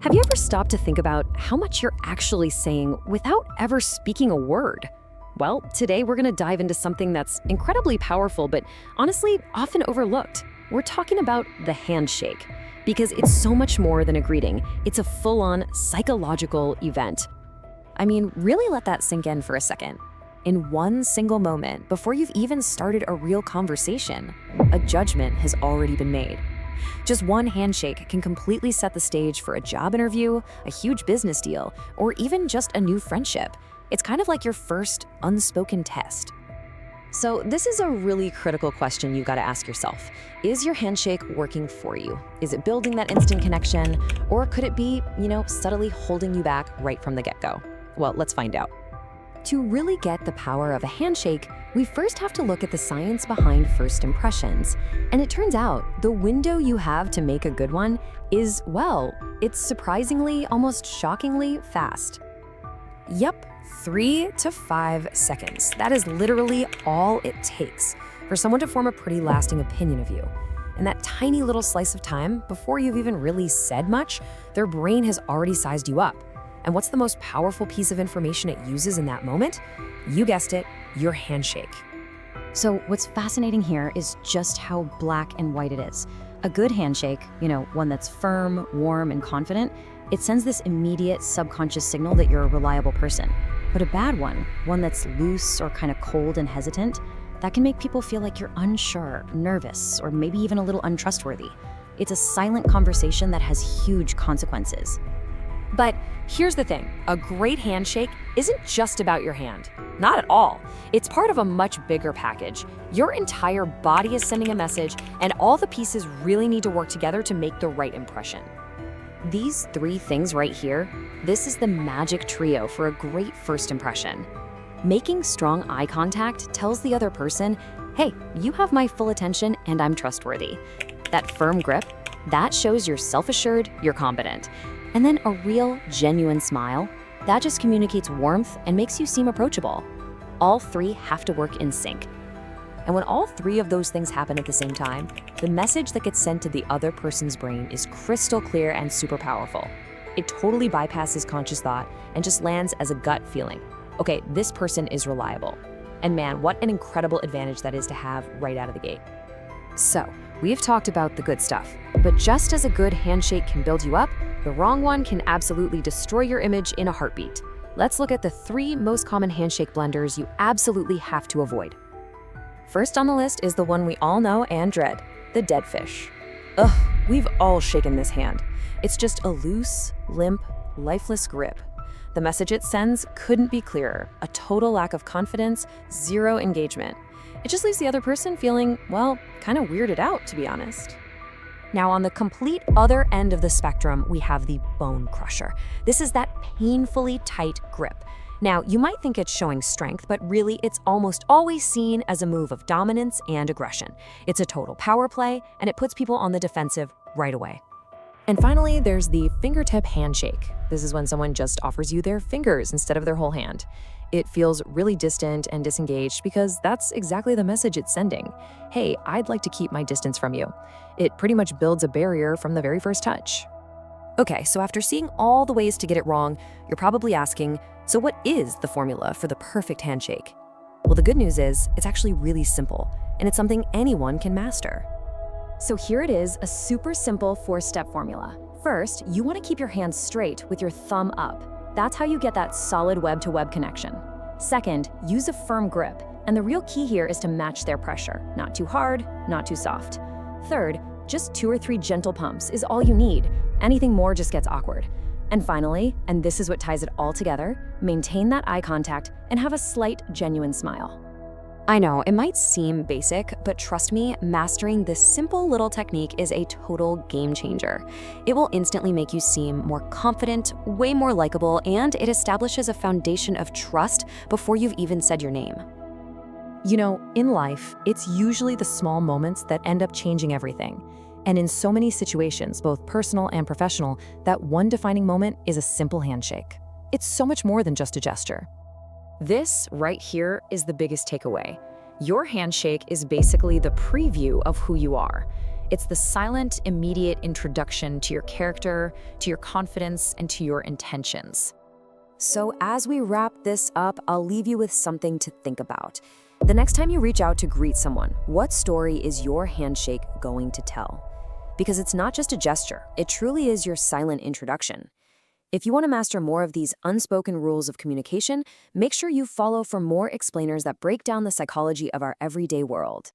Have you ever stopped to think about how much you're actually saying without ever speaking a word? Well, today we're going to dive into something that's incredibly powerful, but honestly, often overlooked. We're talking about the handshake, because it's so much more than a greeting. It's a full-on psychological event. I mean, really let that sink in for a second. In one single moment, before you've even started a real conversation, a judgment has already been made. Just one handshake can completely set the stage for a job interview, a huge business deal, or even just a new friendship. It's kind of like your first unspoken test. So this is a really critical question you've got to ask yourself. Is your handshake working for you? Is it building that instant connection? Or could it be, subtly holding you back right from the get-go? Well, let's find out. To really get the power of a handshake, we first have to look at the science behind first impressions. And it turns out the window you have to make a good one is, well, it's surprisingly, almost shockingly fast. Yep, 3 to 5 seconds. That is literally all it takes for someone to form a pretty lasting opinion of you. And that tiny little slice of time, before you've even really said much, their brain has already sized you up. And what's the most powerful piece of information it uses in that moment? You guessed it, your handshake. So what's fascinating here is just how black and white it is. A good handshake, one that's firm, warm, and confident, it sends this immediate subconscious signal that you're a reliable person. But a bad one that's loose or kind of cold and hesitant, that can make people feel like you're unsure, nervous, or maybe even a little untrustworthy. It's a silent conversation that has huge consequences. But here's the thing, a great handshake isn't just about your hand. Not at all. It's part of a much bigger package. Your entire body is sending a message, and all the pieces really need to work together to make the right impression. These 3 things right here, this is the magic trio for a great first impression. Making strong eye contact tells the other person, hey, you have my full attention and I'm trustworthy. That firm grip, that shows you're self-assured, you're competent. And then a real, genuine smile, that just communicates warmth and makes you seem approachable. All 3 have to work in sync. And when all 3 of those things happen at the same time, the message that gets sent to the other person's brain is crystal clear and super powerful. It totally bypasses conscious thought and just lands as a gut feeling. Okay, this person is reliable. And man, what an incredible advantage that is to have right out of the gate. So, we've talked about the good stuff, but just as a good handshake can build you up, the wrong one can absolutely destroy your image in a heartbeat. Let's look at the 3 most common handshake blunders you absolutely have to avoid. First on the list is the one we all know and dread, the dead fish. Ugh, we've all shaken this hand. It's just a loose, limp, lifeless grip. The message it sends couldn't be clearer. A total lack of confidence, zero engagement. It just leaves the other person feeling, well, kind of weirded out, to be honest. Now, on the complete other end of the spectrum, we have the bone crusher. This is that painfully tight grip. Now, you might think it's showing strength, but really it's almost always seen as a move of dominance and aggression. It's a total power play, and it puts people on the defensive right away. And finally, there's the fingertip handshake. This is when someone just offers you their fingers instead of their whole hand. It feels really distant and disengaged because that's exactly the message it's sending. Hey, I'd like to keep my distance from you. It pretty much builds a barrier from the very first touch. Okay, so after seeing all the ways to get it wrong, you're probably asking, so what is the formula for the perfect handshake? Well, the good news is it's actually really simple, and it's something anyone can master. So here it is, a super simple 4-step formula. First, you want to keep your hands straight with your thumb up. That's how you get that solid web-to-web connection. Second, use a firm grip, and the real key here is to match their pressure. Not too hard, not too soft. Third, just 2 or 3 gentle pumps is all you need. Anything more just gets awkward. And finally, and this is what ties it all together, maintain that eye contact and have a slight, genuine smile. I know, it might seem basic, but trust me, mastering this simple little technique is a total game changer. It will instantly make you seem more confident, way more likable, and it establishes a foundation of trust before you've even said your name. In life, it's usually the small moments that end up changing everything. And in so many situations, both personal and professional, that one defining moment is a simple handshake. It's so much more than just a gesture. This right here is the biggest takeaway. Your handshake is basically the preview of who you are. It's the silent, immediate introduction to your character, to your confidence, and to your intentions. So as we wrap this up, I'll leave you with something to think about. The next time you reach out to greet someone, what story is your handshake going to tell? Because it's not just a gesture, it truly is your silent introduction. If you want to master more of these unspoken rules of communication, make sure you follow for more explainers that break down the psychology of our everyday world.